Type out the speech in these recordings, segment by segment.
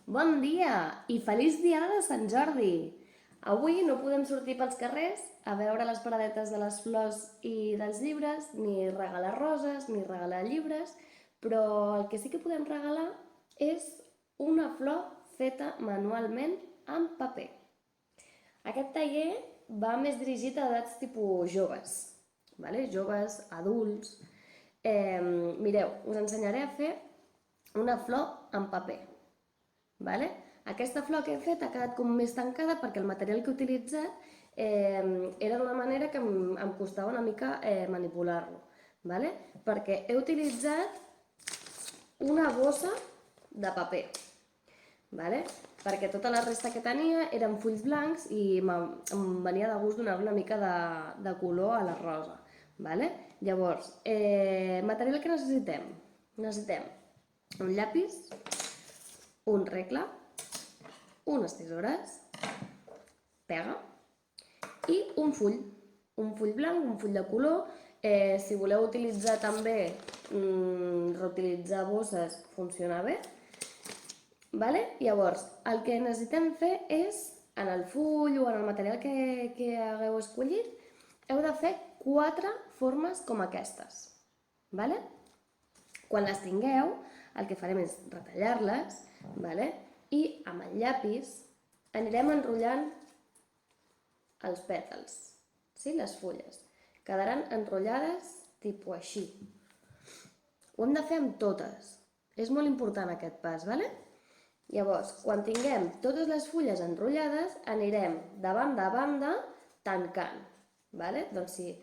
Bon dia i feliç diada de Sant Jordi! Avui no podem sortir pels carrers a veure les paradetes de les flors i dels llibres, ni regalar roses, ni regalar llibres, però el que sí que podem regalar és una flor feta manualment amb paper. Aquest taller va més dirigit a edats tipus joves, joves, adults. Mireu, us ensenyaré a fer una flor en paper. Aquesta flor que he fet ha quedat com més tancada perquè el material que he utilitzat era d'una manera que em costava una mica manipular-lo. Perquè he utilitzat una bossa de paper, perquè tota la resta que tenia eren fulls blancs i em venia de gust donar una mica de color a la rosa. Llavors, material que necessitem? Necessitem un llapis, un regle, unes tisores, pega i un full blanc, un full de color. Si voleu utilitzar també, reutilitzar bosses, funciona bé. Llavors, el que necessitem fer és, en el full o en el material que hagueu escollit, heu de fer 4 formes com aquestes. Quan les tingueu, el que farem és retallar-les i amb el llapis anirem enrotllant els pètals, les fulles. Quedaran enrotllades tipus així. Ho hem de fer amb totes. És molt important aquest pas. Llavors, quan tinguem totes les fulles enrotllades, anirem de banda a banda tancant. Doncs si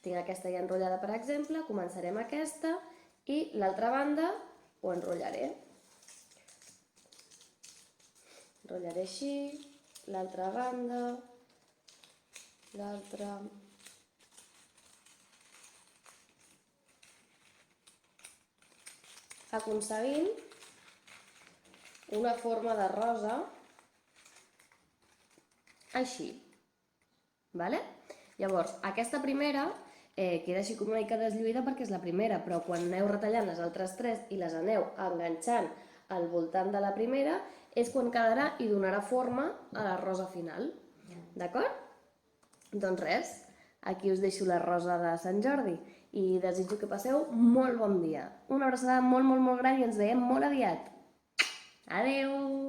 tinc aquesta ja enrotllada, per exemple, començarem aquesta i l'altra banda ho enrotllaré. Enrotllaré així, l'altra banda, l'altra... aconseguint una forma de rosa així. Llavors, aquesta primera queda així com una mica deslluïda perquè és la primera, però quan aneu retallant les altres 3 i les aneu enganxant al voltant de la primera, és quan quedarà i donarà forma a la rosa final. D'acord? Doncs res, aquí us deixo la rosa de Sant Jordi i desitjo que passeu molt bon dia. Una abraçada molt, molt, molt gran i ens veiem molt aviat. Adeu!